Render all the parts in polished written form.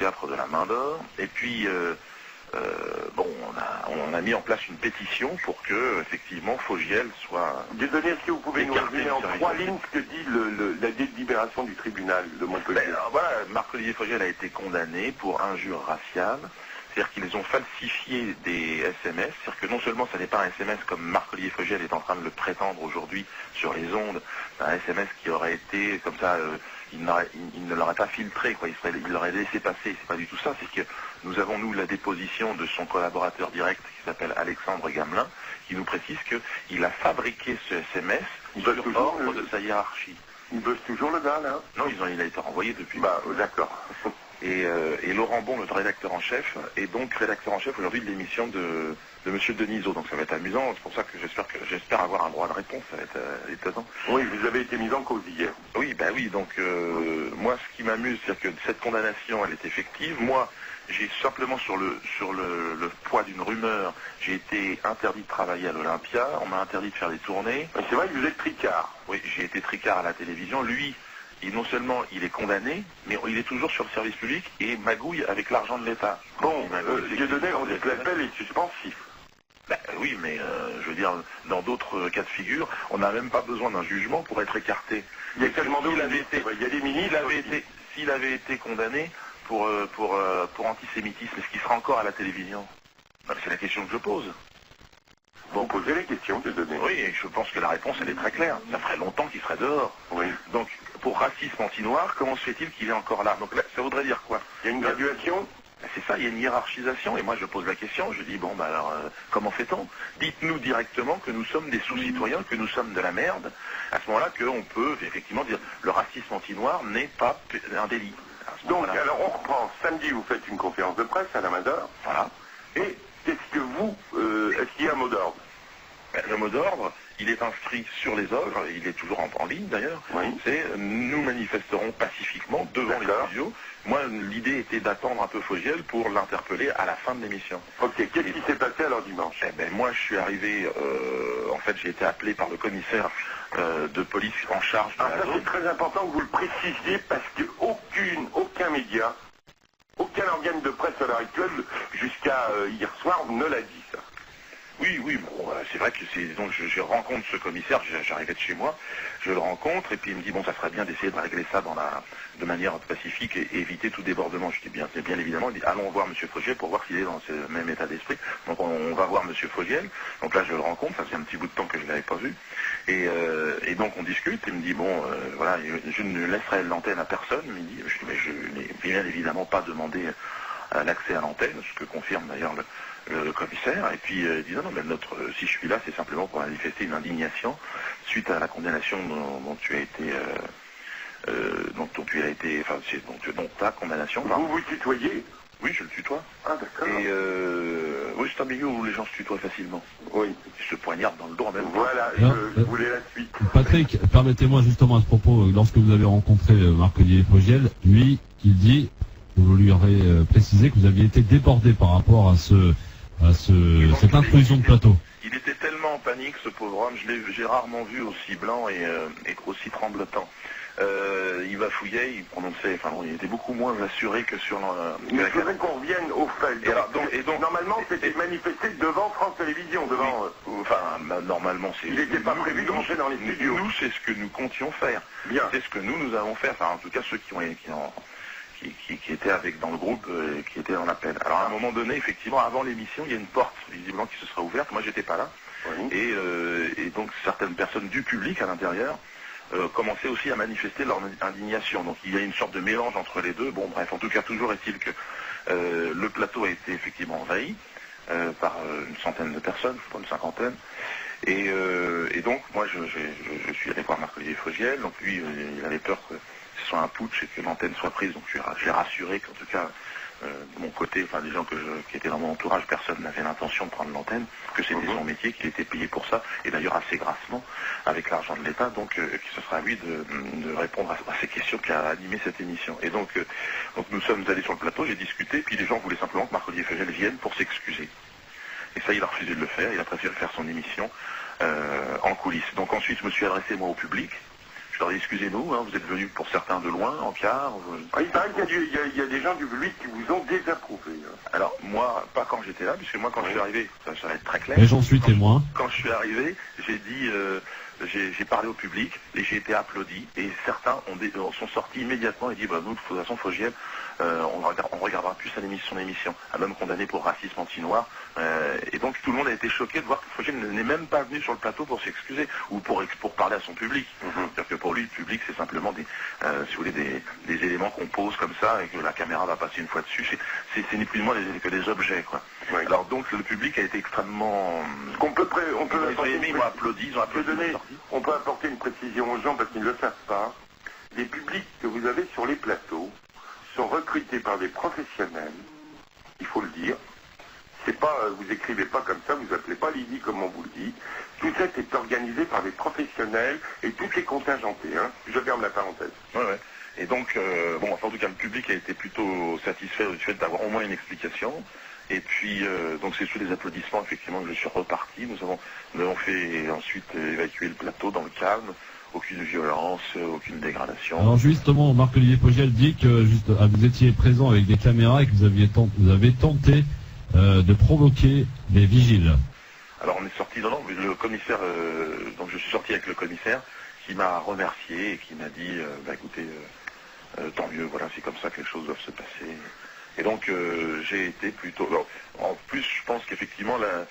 théâtre de la Main d'Or. Et puis, bon, on a mis en place une pétition pour que, effectivement, Fogiel soit... Désolé, est-ce que vous pouvez nous résumer en 3 lignes ce que dit la délibération du tribunal de Montpellier? Voilà, Marc-Olivier Fogiel a été condamné pour injure raciale. C'est-à-dire qu'ils ont falsifié des SMS. C'est-à-dire que non seulement ça n'est pas un SMS comme Marc-Olivier Fogiel est en train de le prétendre aujourd'hui sur les ondes, un SMS qui aurait été comme ça, il ne l'aurait pas filtré, quoi. Il l'aurait laissé passer. C'est pas du tout ça. C'est que nous avons, nous, la déposition de son collaborateur direct qui s'appelle Alexandre Gamelin, qui nous précise qu'il a fabriqué ce SMS sur ordre de sa hiérarchie. Il bosse toujours le gars, là? Non, il a été renvoyé depuis. D'accord. Et Laurent Bon, notre rédacteur en chef, est donc rédacteur en chef aujourd'hui de l'émission de Monsieur Denisot. Donc ça va être amusant. C'est pour ça que j'espère avoir un droit de réponse. Ça va être étonnant. Oui, vous avez été mis en cause hier. Oui, ben oui. Donc moi, ce qui m'amuse, c'est que cette condamnation, elle est effective. Moi, j'ai simplement sur le poids d'une rumeur, j'ai été interdit de travailler à l'Olympia. On m'a interdit de faire des tournées. C'est vrai que vous êtes tricard. Oui, j'ai été tricard à la télévision. Lui. Et non seulement il est condamné, mais il est toujours sur le service public et magouille avec l'argent de l'État. Bon, Dieudonné, on dit que l'appel est suspensif. Ben, oui, mais je veux dire, dans d'autres cas de figure, on n'a même pas besoin d'un jugement pour être écarté. Il y a tellement d'autres. Il y a des ministres. S'il avait été condamné pour antisémitisme, est-ce qu'il sera encore à la télévision? C'est la question que je pose. Bon, posez les questions, Dieudonné. Oui, et je pense que la réponse, elle est très claire. Ça ferait longtemps qu'il serait dehors. Oui. Donc, pour racisme anti-noir, comment se fait-il qu'il est encore là? Donc là, ça voudrait dire quoi? Il y a une graduation? C'est ça, il y a une hiérarchisation. Et moi, je pose la question, je dis, bon, ben alors, comment fait-on? Dites-nous directement que nous sommes des sous-citoyens, que nous sommes de la merde. À ce moment-là, qu'on peut effectivement dire, le racisme anti-noir n'est pas un délit. Donc, alors, on reprend. Samedi, vous faites une conférence de presse à la Main d'Or. Voilà. Et qu'est-ce que vous... est-ce qu'il y a un mot d'ordre? Le mot d'ordre, il est inscrit sur les œuvres, il est toujours en ligne d'ailleurs, oui. C'est « Nous manifesterons pacifiquement devant les studios ». Moi, l'idée était d'attendre un peu Fogiel pour l'interpeller à la fin de l'émission. Ok, qu'est-ce qui s'est passé alors dimanche? Moi, je suis arrivé, en fait, j'ai été appelé par le commissaire de police en charge de la zone. C'est très important que vous le précisiez parce que aucun média, aucun organe de presse à l'heure actuelle, jusqu'à hier soir, ne l'a dit ça. Oui, bon, c'est vrai que donc je rencontre ce commissaire, j'arrivais de chez moi, je le rencontre et puis il me dit bon, ça serait bien d'essayer de régler ça de manière pacifique et éviter tout débordement. Je dis bien évidemment, il dit allons voir Monsieur Fogiel pour voir s'il est dans ce même état d'esprit. Donc on va voir Monsieur Fogiel. Donc là je le rencontre, ça fait un petit bout de temps que je ne l'avais pas vu et donc on discute. Il me dit bon, voilà, je ne laisserai l'antenne à personne. Il me dit, je dis mais je n'ai bien évidemment pas demandé l'accès à l'antenne, ce que confirme d'ailleurs le commissaire, et puis il dit non, mais si je suis là, c'est simplement pour manifester une indignation suite à la condamnation dont tu as été, dont ta condamnation. Vous tutoyez? Oui, je le tutoie. Ah d'accord. Et oui, c'est un milieu où les gens se tutoient facilement. Oui. Ils se poignardent dans le dos en même temps. Voilà, je voulais la suite. Patrick, permettez-moi justement à ce propos, lorsque vous avez rencontré Marc-Olivier Fogiel, lui, il dit, vous lui aurez précisé que vous aviez été débordé par rapport à cette intrusion de plateau. Il était tellement en panique, ce pauvre homme, j'ai rarement vu aussi blanc et aussi tremblotant. Il bafouillait, il prononçait, il était beaucoup moins assuré que sur il faudrait qu'on revienne au fait. Donc, normalement, c'était manifesté devant France Télévisions, devant... normalement, il n'était pas prévu de rentrer dans les studios. Nous, c'est ce que nous comptions faire. Bien. C'est ce que nous avons fait, en tout cas ceux qui étaient dans le groupe, qui étaient dans l'appel. Alors à un moment donné, effectivement, avant l'émission, il y a une porte visiblement qui se sera ouverte. Moi, j'étais pas là. Oui. Et donc certaines personnes du public à l'intérieur commençaient aussi à manifester leur indignation. Donc il y a une sorte de mélange entre les deux. Bon, bref, en tout cas, toujours est-il que le plateau a été effectivement envahi par une centaine de personnes, je crois une cinquantaine. Et donc, moi, je suis allé voir Marc-Olivier Fogiel. Donc lui, il avait peur que ce soit un putsch et que l'antenne soit prise. Donc je l'ai rassuré qu'en tout cas, de mon côté, des gens qui étaient dans mon entourage, personne n'avait l'intention de prendre l'antenne, que c'était son métier, qu'il était payé pour ça, et d'ailleurs assez grassement, avec l'argent de l'État, donc ce sera à lui de répondre à ces questions qui a animé cette émission. Et donc nous sommes allés sur le plateau, j'ai discuté, puis les gens voulaient simplement que Marc-Olivier Fogiel vienne pour s'excuser. Et ça, il a refusé de le faire, il a préféré faire son émission en coulisses. Donc ensuite, je me suis adressé moi au public. Je leur dis excusez-nous, hein, vous êtes venus pour certains de loin, en car. Il paraît qu'il y a des gens du public qui vous ont désapprouvé. Alors moi, pas quand j'étais là, puisque moi quand je suis arrivé, ça va être très clair. Mais j'en suis témoin. Quand je suis arrivé, j'ai dit, j'ai parlé au public et j'ai été applaudi. Et certains sont sortis immédiatement et dit bah nous de toute façon Fogiel, on regardera plus son émission, un homme condamné pour racisme anti-noir. Et donc tout le monde a été choqué de voir que Fogiel n'est même pas venu sur le plateau pour s'excuser ou pour parler à son public. C'est-à-dire que pour lui, le public, c'est simplement si vous voulez, des éléments qu'on pose comme ça et que la caméra va passer une fois dessus. C'est ni plus ni moins que des objets, quoi. Ouais. Alors donc le public a été extrêmement... On peut apporter une précision aux gens parce qu'ils ne le savent pas. Les publics que vous avez sur les plateaux sont recrutés par des professionnels, il faut le dire. C'est pas, vous écrivez pas comme ça, vous appelez pas Lydie comme on vous le dit. Tout ça est organisé par des professionnels et tout est contingenté. Hein. Je ferme la parenthèse. Ouais. Et donc, en tout cas, le public a été plutôt satisfait du fait d'avoir au moins une explication. Et puis, donc c'est sous les applaudissements, effectivement, que je suis reparti. Nous avons fait ensuite évacuer le plateau dans le calme. Aucune violence, aucune dégradation. Alors justement, Marc-Olivier Fogiel dit que vous étiez présent avec des caméras et que vous avez tenté de provoquer des vigiles. Alors on est sorti, le commissaire, donc je suis sorti avec le commissaire qui m'a remercié et qui m'a dit, écoutez, tant mieux, voilà, c'est comme ça que les choses doivent se passer. Et donc j'ai été plutôt... Alors, en plus, je pense qu'effectivement, là,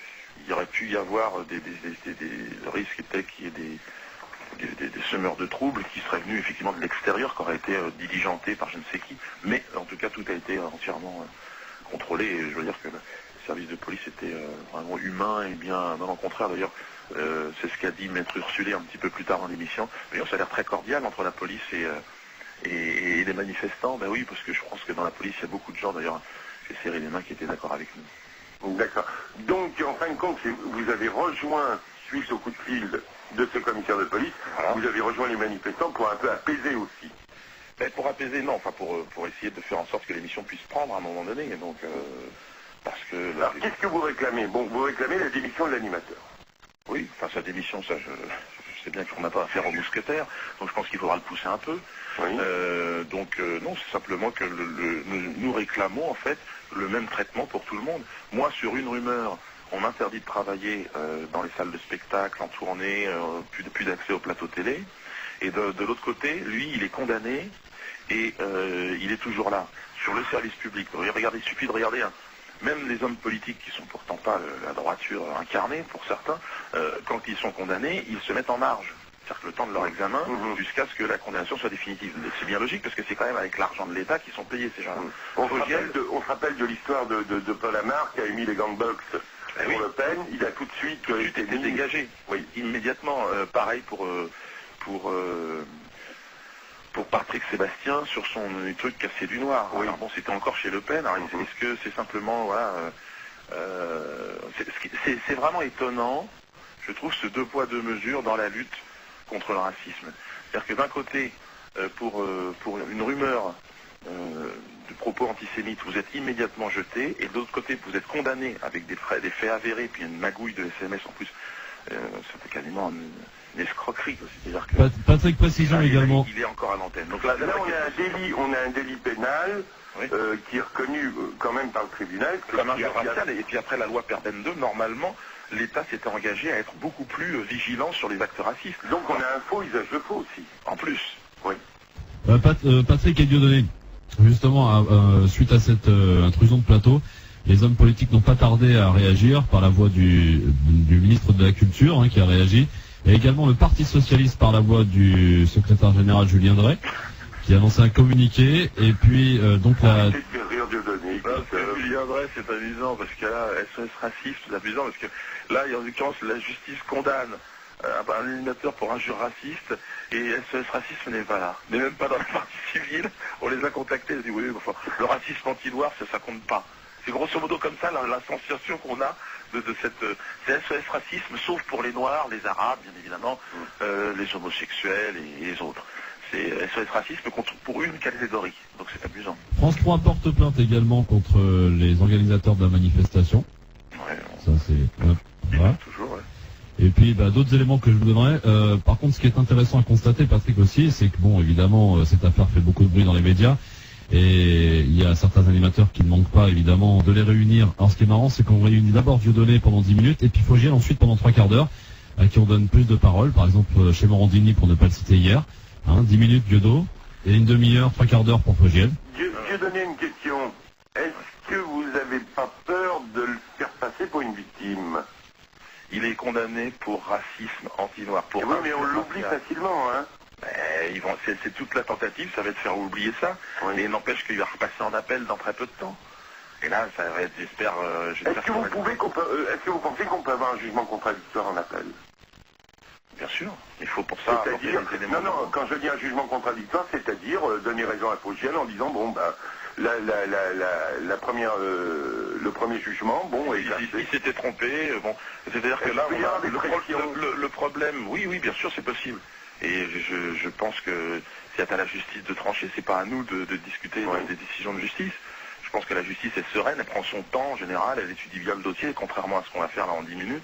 il aurait pu y avoir le risque était qu'il y ait des semeurs de troubles qui seraient venus effectivement de l'extérieur, qui auraient été diligentés par je ne sais qui. Mais en tout cas, tout a été entièrement contrôlé. Et je veux dire que le service de police était vraiment humain et bien, non, au contraire d'ailleurs, c'est ce qu'a dit Maître Ursulé un petit peu plus tard dans l'émission. Ça a l'air très cordial entre la police et les manifestants. Ben oui, parce que je pense que dans la police, il y a beaucoup de gens, d'ailleurs, j'ai serré les mains, qui étaient d'accord avec nous. D'accord. Donc, en fin de compte, vous avez rejoint, suite au coup de fil de ce commissaire de police, voilà. Vous avez rejoint les manifestants pour un peu apaiser aussi. Ben, pour apaiser, non, enfin pour essayer de faire en sorte que l'émission puisse prendre à un moment donné. Donc, parce que... Alors, qu'est-ce que vous réclamez? Bon, vous réclamez la démission de l'animateur. Oui, enfin sa démission, ça, je sais bien qu'on n'a pas affaire au mousquetaire, donc je pense qu'il faudra le pousser un peu. Oui. Non, c'est simplement que nous réclamons en fait le même traitement pour tout le monde. Moi, sur une rumeur, on m'interdit de travailler dans les salles de spectacle, en tournée, plus d'accès au plateau télé. Et de l'autre côté, lui, il est condamné et il est toujours là, sur le service public. Regardez, il suffit de regarder, même les hommes politiques qui sont pourtant pas la droiture incarnée pour certains, quand ils sont condamnés, ils se mettent en marge. C'est-à-dire que le temps de leur examen, jusqu'à ce que la condamnation soit définitive. C'est bien logique, parce que c'est quand même avec l'argent de l'État qu'ils sont payés, ces gens-là. On se rappelle de l'histoire de Paul Amar qui a émis les gants de boxe pour Le Pen. Il a tout de suite été dégagé. Oui, immédiatement. Pareil pour Patrick Sébastien sur son truc Casser du Noir. Oui. Alors bon, c'était encore chez Le Pen. Alors, est-ce que c'est simplement... Voilà, c'est vraiment étonnant, je trouve, ce deux poids deux mesures dans la lutte contre le racisme. C'est-à-dire que d'un côté, pour une rumeur de propos antisémites, vous êtes immédiatement jeté, et de l'autre côté, vous êtes condamné avec des faits avérés, puis une magouille de SMS en plus. C'était quasiment une escroquerie. C'est-à-dire que Patrick, précision également. Il est encore à l'antenne. Donc là on a un délit pénal. Oui. Qui est reconnu quand même par le tribunal. Comme injure raciale, et puis après la loi Perben 2, normalement, l'État s'était engagé à être beaucoup plus vigilant sur les actes racistes. Donc on a un faux usage de faux aussi. En plus, oui. Patrick et Dieudonné, justement, suite à cette intrusion de plateau, les hommes politiques n'ont pas tardé à réagir par la voix du ministre de la Culture, qui a réagi, et également le Parti Socialiste par la voix du secrétaire général Julien Drey, qui a lancé un communiqué, et puis donc la... Julien Drey, c'est amusant, parce que là, SOS Racisme, c'est amusant, parce que là, en l'occurrence, la justice condamne un animateur pour injure raciste, et SOS Racisme n'est pas là. Mais même pas dans la partie civile, on les a contactés, ils ont dit oui, enfin, le racisme anti-noir, ça compte pas. C'est grosso modo comme ça la sensation qu'on a de c'est SOS Racisme, sauf pour les Noirs, les Arabes, bien évidemment, les homosexuels et les autres. C'est SOS Racisme pour une catégorie, donc c'est amusant. France 3 porte plainte également contre les organisateurs de la manifestation. Ouais, ça c'est... Voilà. Toujours, ouais. Et puis d'autres éléments que je vous donnerai. Par contre, ce qui est intéressant à constater, Patrick aussi, c'est que bon, évidemment, cette affaire fait beaucoup de bruit dans les médias. Et il y a certains animateurs qui ne manquent pas, évidemment, de les réunir. Alors, ce qui est marrant, c'est qu'on réunit d'abord Dieudonné pendant 10 minutes, et puis Fogiel ensuite pendant 3/4 d'heure, à qui on donne plus de paroles. Par exemple, chez Morandini, pour ne pas le citer hier, 10 minutes Dieudonné, et une demi-heure, 3/4 d'heure pour Fogiel. Dieudonné, une question. Est-ce que vous n'avez pas peur de le faire passer pour une victime? Il est condamné pour racisme anti-noir. Oui, mais on l'oublie facilement, hein. C'est toute la tentative, ça va être faire oublier ça. Oui. Mais il n'empêche qu'il va repasser en appel dans très peu de temps. Et là, ça va être, j'espère... Est-ce que vous pensez qu'on peut avoir un jugement contradictoire en appel? Bien sûr, il faut pour ça apporter des éléments. Non, quand je dis un jugement contradictoire, c'est-à-dire donner raison à Fogiel en disant, bon, le premier jugement, bon... Il s'était trompé, bon... C'est-à-dire que là, le problème... Oui, bien sûr, c'est possible. Et je pense que c'est à la justice de trancher, c'est pas à nous de discuter des décisions de justice. Je pense que la justice est sereine, elle prend son temps en général, elle étudie bien le dossier, contrairement à ce qu'on va faire là en 10 minutes.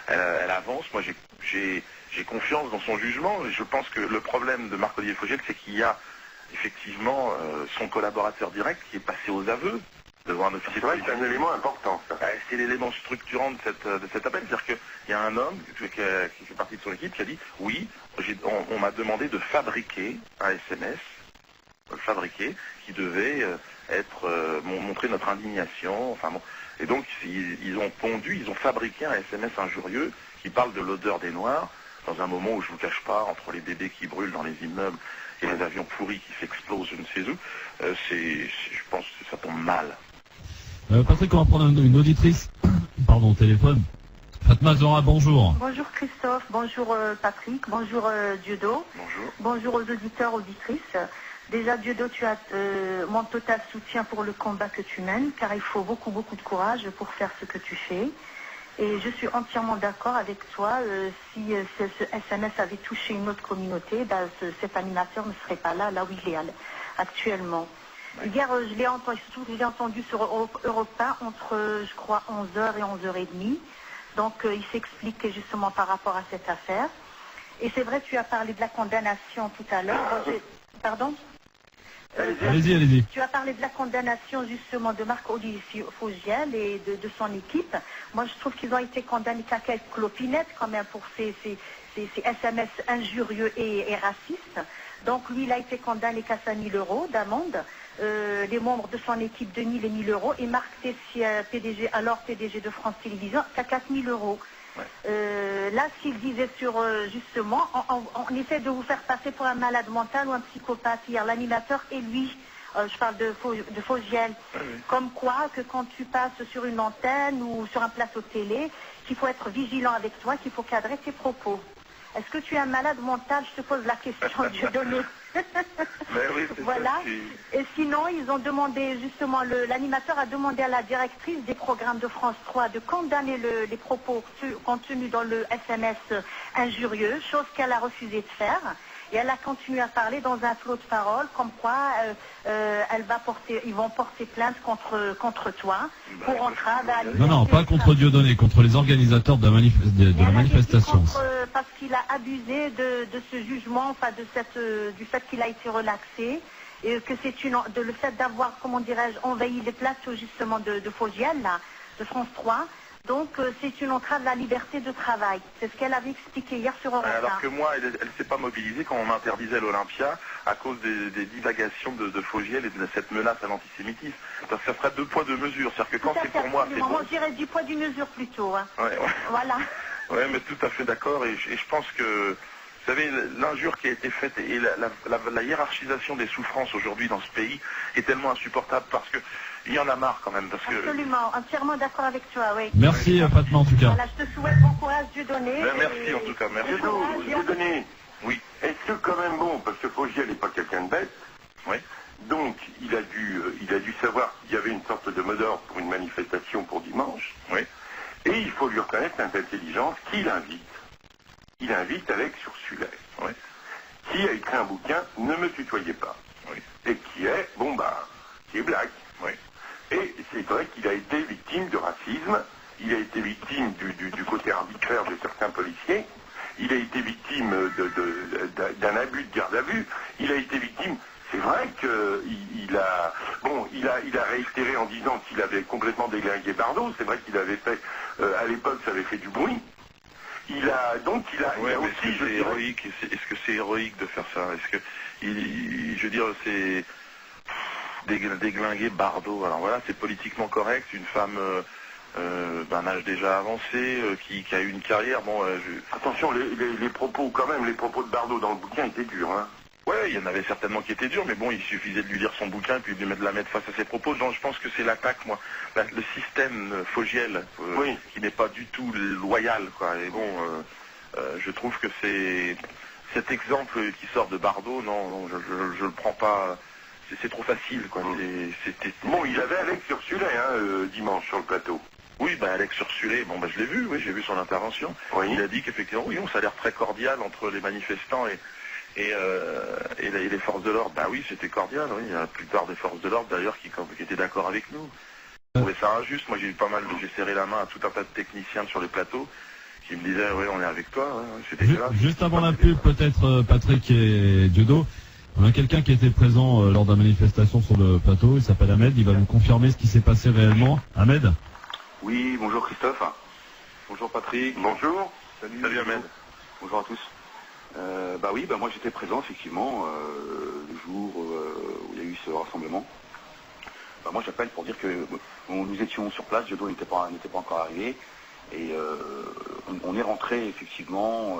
Elle avance, moi j'ai confiance dans son jugement, et je pense que le problème de Marc-Olivier Fogiel, c'est qu'il y a effectivement son collaborateur direct qui est passé aux aveux devant un officier. C'est vrai que c'est un élément important, ça. C'est l'élément structurant de cet appel, c'est-à-dire qu'il y a un homme qui fait partie de son équipe qui a dit « Oui, on m'a demandé de fabriquer un SMS, qui devait montrer notre indignation, enfin bon. Et donc ils ont fabriqué un SMS injurieux qui parle de l'odeur des Noirs, dans un moment où je vous cache pas, entre les bébés qui brûlent dans les immeubles et les avions pourris qui s'explosent je ne sais où, je pense que ça tombe mal. Patrick, on va prendre une auditrice au téléphone. Fatma Zora, bonjour. Bonjour Christophe, bonjour Patrick, bonjour Dieudonné. Bonjour. Bonjour aux auditeurs, auditrices. Déjà Dieudonné, tu as mon total soutien pour le combat que tu mènes, car il faut beaucoup de courage pour faire ce que tu fais. Et je suis entièrement d'accord avec toi, si ce SMS avait touché une autre communauté, cet animateur ne serait pas là où il est actuellement. Hier, je l'ai entendu sur Europe 1 entre, je crois, 11h et 11h30. Donc, il s'explique justement par rapport à cette affaire. Et c'est vrai, tu as parlé de la condamnation tout à l'heure. Pardon? Allez-y. Tu as parlé de la condamnation justement de Marc-Olivier Fogiel et de son équipe. Moi, je trouve qu'ils ont été condamnés qu'à quelques clopinettes quand même pour ces SMS injurieux et racistes. Donc, lui, il a été condamné qu'à 5 000 € d'amende. Les membres de son équipe de 1 000 et 1 000 €. Et Marc Tessier, alors PDG de France Télévisions, qu'à 4 000 €. Ouais. Là, ce qu'il disait sur, justement, on essaie de vous faire passer pour un malade mental ou un psychopathe. Hier, l'animateur et lui, je parle de Fogiel, comme quoi que quand tu passes sur une antenne ou sur un plateau télé, qu'il faut être vigilant avec toi, qu'il faut cadrer tes propos. Est-ce que tu es un malade mental? Je te pose la question, Dieudonné. Oui, voilà. Et sinon, ils ont demandé, justement, l'animateur a demandé à la directrice des programmes de France 3 de condamner les propos contenus dans le SMS injurieux, chose qu'elle a refusé de faire. Et elle a continué à parler dans un flot de paroles, comme quoi ils vont porter plainte contre toi pour entrave à liberté. Non, pas contre Dieudonné, contre les organisateurs de la manifestation. Parce qu'il a abusé de ce jugement, enfin du fait qu'il a été relaxé, et que le fait d'avoir, comment dirais-je, envahi les plateaux justement de Fogiel, là, de France 3. Donc, c'est une entrave à la liberté de travail. C'est ce qu'elle avait expliqué hier sur Europe 1. Alors que moi, elle ne s'est pas mobilisée quand on interdisait l'Olympia à cause des divagations de Fogiel et de cette menace à l'antisémitisme. Parce que ça ferait 2 poids 2 mesures. C'est-à-dire que quand c'est pour moi, c'est bon. Moi, je dirais du poids du mesure plutôt. Hein. Ouais. Voilà. Oui, mais tout à fait d'accord. Et je pense que, vous savez, l'injure qui a été faite et la hiérarchisation des souffrances aujourd'hui dans ce pays est tellement insupportable parce que il y en a marre quand même. Absolument, entièrement d'accord avec toi, oui. Merci Fatma en tout cas. Voilà, je te souhaite bon courage, Dieudonné. Merci en tout cas, merci. Dieudonné, oui. Est-ce que quand même, parce que Fogiel n'est pas quelqu'un de bête, oui. Donc il a dû savoir qu'il y avait une sorte de mot d'ordre pour une manifestation pour dimanche, oui. Et il faut lui reconnaître cette intelligence qu'il invite. Il invite Alex Ursulaire, oui. Qui a écrit un bouquin, Ne me tutoyez pas, oui. Et qui est, qui est black. Oui. Et c'est vrai qu'il a été victime de racisme il a été victime du côté arbitraire de certains policiers, il a été victime d'un abus de garde à vue, il a été victime... C'est vrai qu'il a réitéré en disant qu'il avait complètement déglingué Bardot. C'est vrai qu'il avait fait, à l'époque, ça avait fait du bruit. Il a aussi... Est-ce que c'est héroïque de faire ça? Est-ce que, je veux dire, c'est déglinguer Bardot. Alors voilà, c'est politiquement correct. Une femme d'un âge déjà avancé, qui a eu une carrière. Bon, Attention, les propos, quand même, les propos de Bardot dans le bouquin étaient durs, hein. Ouais, il y en avait certainement qui étaient durs, mais bon, il suffisait de lui lire son bouquin et puis de la mettre face à ses propos. Donc je pense que c'est l'attaque, moi, le système Fogiel, qui n'est pas du tout loyal, quoi. Et bon, je trouve que c'est cet exemple qui sort de Bardot, non, je le prends pas. C'est trop facile, quoi. Bon, il avait Alex Ursulet, dimanche sur le plateau. Oui, Alex Ursulet, je l'ai vu, oui, j'ai vu son intervention. Oui. Il a dit qu'effectivement, oui, ça a l'air très cordial entre les manifestants et les forces de l'ordre. Oui, c'était cordial, oui. Il y a la plupart des forces de l'ordre, d'ailleurs, qui étaient d'accord avec nous. Je trouvais ça injuste. Moi, j'ai serré la main à tout un tas de techniciens sur les plateaux qui me disaient, oui, on est avec toi. C'était juste avant la pub, peut-être, Patrick et Diodo, on a quelqu'un qui était présent lors de la manifestation sur le plateau. Il s'appelle Ahmed. Il va nous confirmer ce qui s'est passé réellement. Ahmed? Oui, bonjour Christophe. Bonjour Patrick. Bonjour. Salut Ahmed. Bonjour à tous. Moi j'étais présent effectivement le jour où il y a eu ce rassemblement. Moi j'appelle pour dire que nous étions sur place, Diodo n'était pas encore arrivé et on est rentré effectivement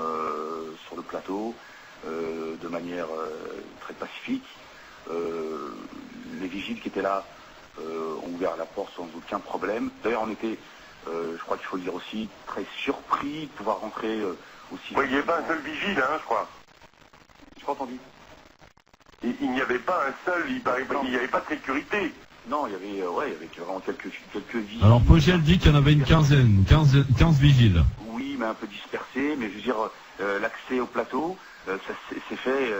sur le plateau de manière très pacifique. Les vigiles qui étaient là ont ouvert la porte sans aucun problème. D'ailleurs on était, je crois qu'il faut le dire aussi, très surpris de pouvoir rentrer aussi. Oui, il n'y avait pas un seul vigile, je crois. J'ai pas entendu. Il n'y avait pas un seul, il n'y avait pas de sécurité. Non, il y avait vraiment quelques vigiles. Alors Fogiel dit qu'il y en avait une quinzaine, 15 vigiles. Oui, mais un peu dispersés, mais je veux dire, l'accès au plateau, ça s'est fait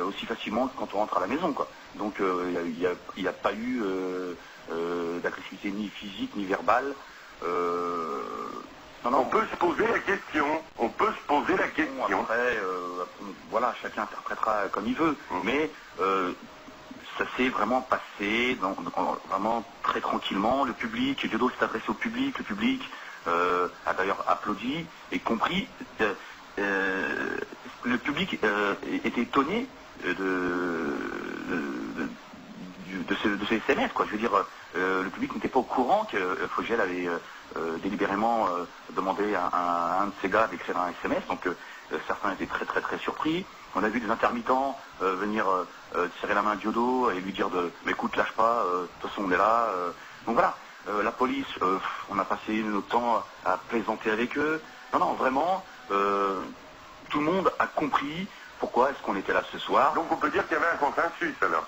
aussi facilement que quand on rentre à la maison, quoi. Donc il n'y a pas eu d'agressivité ni physique ni verbale. On peut se poser la question. Après, voilà, chacun interprétera comme il veut. Mais ça s'est vraiment passé, vraiment très tranquillement. Le public, Diodo s'est adressé au public. Le public a d'ailleurs applaudi et compris. Le public était étonné de ces SMS, quoi. Je veux dire, le public n'était pas au courant que Fogiel avait délibérément demandé à un de ses gars d'écrire un SMS, donc certains étaient très très très surpris. On a vu des intermittents venir serrer la main à Diodo et lui dire mais écoute, lâche pas, de toute façon on est là. Donc voilà, la police, on a passé notre temps à plaisanter avec eux. Non, vraiment, tout le monde a compris pourquoi est-ce qu'on était là ce soir. Donc on peut dire qu'il y avait un consensus alors.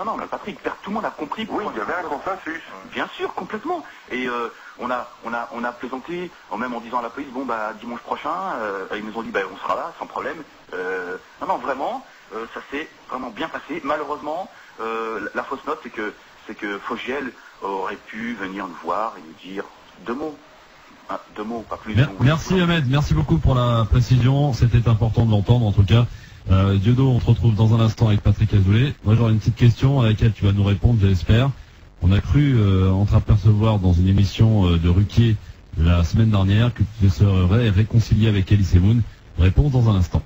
Non, mais Patrick, tout le monde a compris. Oui, il y avait un consensus. Bien sûr, complètement. Et on a plaisanté, même en disant à la police, dimanche prochain, ils nous ont dit, on sera là, sans problème. Non, vraiment, ça s'est vraiment bien passé. Malheureusement, la fausse note, c'est que Fogiel aurait pu venir nous voir et nous dire deux mots. Deux mots, pas plus. Merci Ahmed, merci beaucoup pour la précision. C'était important de l'entendre en tout cas. Diodo, on te retrouve dans un instant avec Patrick Azoulay. Moi j'aurais une petite question à laquelle tu vas nous répondre, j'espère. On a cru entreapercevoir dans une émission de Ruquier la semaine dernière que tu te serais réconcilié avec Elie Semoun. Réponse dans un instant.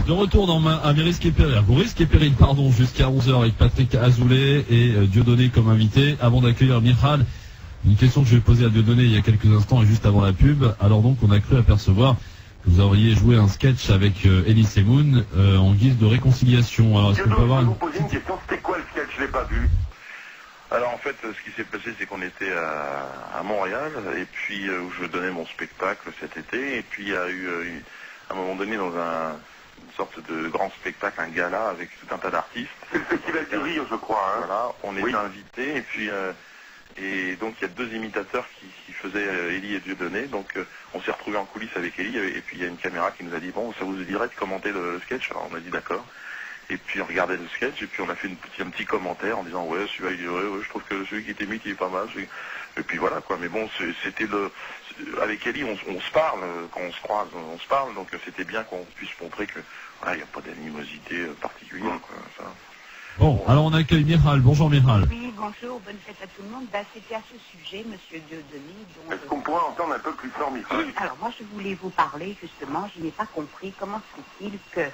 De retour à Risque et Péril, jusqu'à 11h avec Patrick Azoulay et Dieudonné comme invité. Avant d'accueillir Michal, une question que je vais poser à Dieudonné il y a quelques instants et juste avant la pub. Alors donc, on a cru apercevoir que vous auriez joué un sketch avec Elie Semoun en guise de réconciliation. Alors, est-ce qu'on peut avoir vous poser une question, c'était quoi le sketch? Je l'ai pas vu. Alors en fait, ce qui s'est passé, c'est qu'on était à Montréal, et puis où je donnais mon spectacle cet été, et puis il y a eu, à un moment donné, dans une sorte de grand spectacle, un gala avec tout un tas d'artistes. C'est le Festival du Rire, je crois. Voilà, on était invités, et puis et donc il y a deux imitateurs qui faisaient Elie et Dieudonné, donc on s'est retrouvés en coulisses avec Elie, et puis il y a une caméra qui nous a dit, bon, ça vous dirait de commenter le sketch? Alors on a dit d'accord. Et puis on regardait le sketch, et puis on a fait un petit commentaire en disant ouais, celui-là, ouais, je trouve que celui qui était mis, il est pas mal. Et puis voilà quoi. Mais bon, c'était avec Ellie, on se parle quand on se croise, on se parle. Donc c'était bien qu'on puisse montrer que voilà, il n'y a pas d'animosité particulière quoi. Ça. Bon, alors on accueille Miral. Bonjour Miral. Oui, bonjour, bonne fête à tout le monde. C'était à ce sujet, monsieur Dieudonné. Est-ce qu'on pourrait entendre un peu plus fort, Miral? Alors moi, je voulais vous parler justement, je n'ai pas compris comment se fait-il que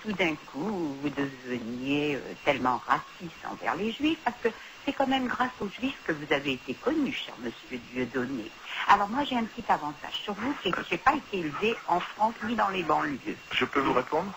tout d'un coup, vous deveniez tellement raciste envers les Juifs, parce que c'est quand même grâce aux Juifs que vous avez été connu, cher monsieur Dieudonné. Alors moi, j'ai un petit avantage sur vous, c'est que je n'ai pas été élevé en France ni dans les banlieues. Je peux vous répondre?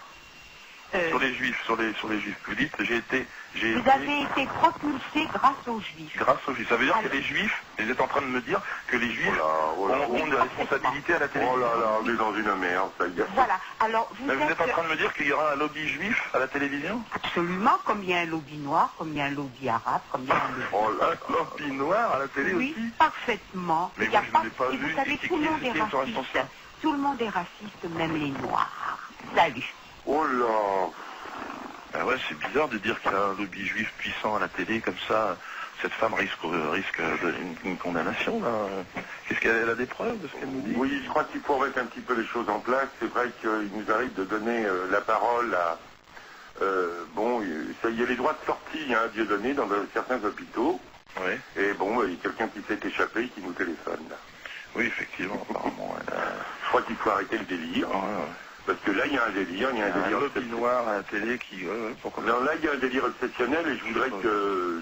Sur les Juifs, sur les Juifs. Vous dites, vous avez été propulsé grâce aux Juifs. Grâce aux Juifs. Ça veut dire que les Juifs, vous êtes en train de me dire que les Juifs ont une responsabilité à la télévision. Oh là là, on est dans une merde, ça y est. Voilà. Alors, vous êtes en train de me dire qu'il y aura un lobby juif à la télévision? Absolument, comme il y a un lobby noir, comme il y a un lobby arabe, comme il y a un lobby... Oh là, lobby noir à la télé oui, aussi? Parfaitement. Mais moi, je ne l'ai pas vu. Vous savez, tout le monde est raciste. Tout le monde est raciste, même les noirs. Salut. Oh là! Ben ouais, c'est bizarre de dire qu'il y a un lobby juif puissant à la télé, comme ça, cette femme risque une condamnation, là. Qu'est-ce qu'elle a des preuves de ce qu'elle nous dit? Oui, je crois qu'il faut remettre un petit peu les choses en place. C'est vrai qu'il nous arrive de donner la parole à... il y a les droits de sortie, hein, Dieudonné, dans certains hôpitaux. Oui. Et bon, il y a quelqu'un qui s'est échappé qui nous téléphone, là. Oui, effectivement, apparemment. Je crois qu'il faut arrêter le délire. Ouais. Parce que là, il y a un délire, il y a un délire lobby noir à la télé qui... pourquoi non, là, il y a un délire obsessionnel et je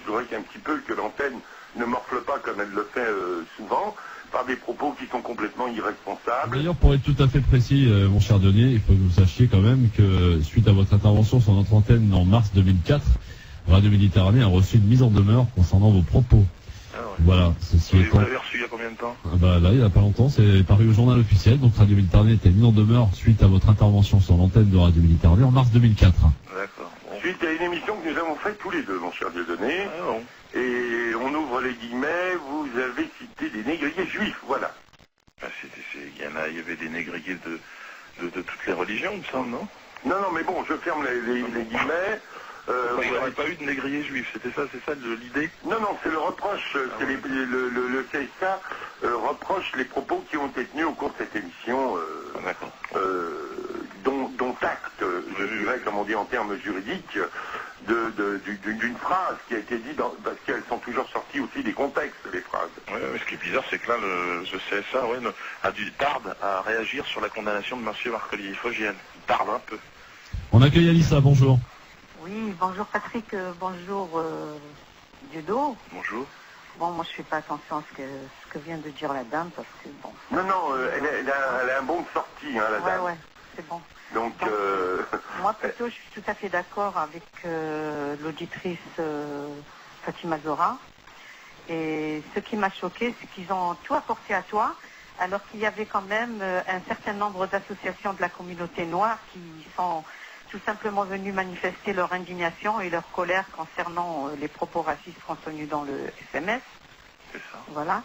voudrais qu'un petit peu que l'antenne ne morfle pas comme elle le fait souvent, par des propos qui sont complètement irresponsables. D'ailleurs, pour être tout à fait précis, mon cher Denis, il faut que vous sachiez quand même que suite à votre intervention sur notre antenne en mars 2004, Radio Méditerranée a reçu une mise en demeure concernant vos propos. Ah ouais. Voilà, ceci étant... Vous l'avez reçu il y a combien de temps? Là, il n'y a pas longtemps, c'est paru au journal officiel, donc Radio Méditerranée était mise en demeure suite à votre intervention sur l'antenne de Radio Méditerranée en mars 2004. D'accord. Bon. Suite à une émission que nous avons faite tous les deux, mon cher Dieudonné, et on ouvre les guillemets, vous avez cité des négriers juifs, voilà. Il y avait des négriers de toutes les religions, il me semble, non? Non, mais bon, je ferme les guillemets. Il n'y aurait pas eu de négrier juif, c'est ça l'idée? Non, c'est le reproche, le CSA reproche les propos qui ont été tenus au cours de cette émission, dont acte, je dirais, comme on dit en termes juridiques, d'une phrase qui a été dite, parce qu'elles sont toujours sorties aussi des contextes, les phrases. Oui, mais ce qui est bizarre, c'est que là, le CSA tarde à réagir sur la condamnation de M. Marcolier-Fogiel. Il tarde un peu. On accueille Alissa, bonjour. Oui, bonjour Patrick, bonjour Dieudonné. Bonjour. Bon, moi je fais pas attention à ce que vient de dire la dame parce que bon. Non, elle a un bon de sortie, hein, la dame. Ouais, c'est bon. Donc, moi plutôt je suis tout à fait d'accord avec l'auditrice Fatima Zora. Et ce qui m'a choqué, c'est qu'ils ont tout apporté à toi, alors qu'il y avait quand même un certain nombre d'associations de la communauté noire qui sont tout simplement venus manifester leur indignation et leur colère concernant les propos racistes contenus dans le SMS. C'est ça. Voilà.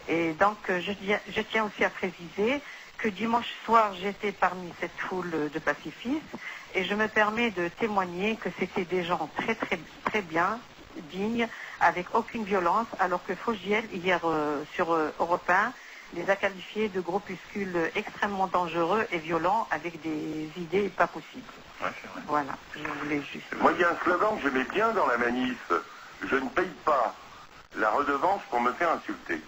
Et donc, je tiens aussi à préciser que dimanche soir, j'étais parmi cette foule de pacifistes et je me permets de témoigner que c'était des gens très, très, très bien, dignes, avec aucune violence, alors que Fogiel, hier sur Europe 1, les a qualifiés de groupuscules extrêmement dangereux et violents avec des idées pas possibles. Ouais, c'est vrai. Voilà, je voulais juste... Moi, il y a un slogan que j'aimais bien dans la manif. Je ne paye pas la redevance pour me faire insulter.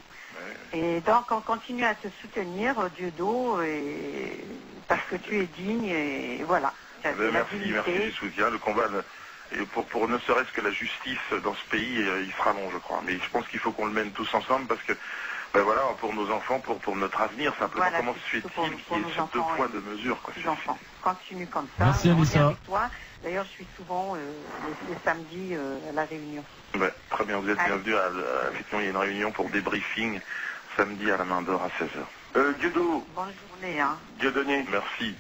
Et donc, on continue à te soutenir, Dieudonné, parce que tu es digne, et voilà. Merci du soutien. Le combat, et pour ne serait-ce que la justice dans ce pays, il sera long, je crois. Mais je pense qu'il faut qu'on le mène tous ensemble, parce que, voilà, pour nos enfants, pour notre avenir, simplement, voilà, comment se fait-il qu'il y ait ces deux poids de mesure, quoi. Enfants, continue comme ça. Merci, Alissa. Avec toi. D'ailleurs, je suis souvent les samedis à la réunion. Ouais, très bien, vous êtes bienvenue. Effectivement, il y a une réunion pour débriefing samedi à la Main d'Or à 16h. Dieudonné. Bonne journée, hein. Dieudonné. Merci.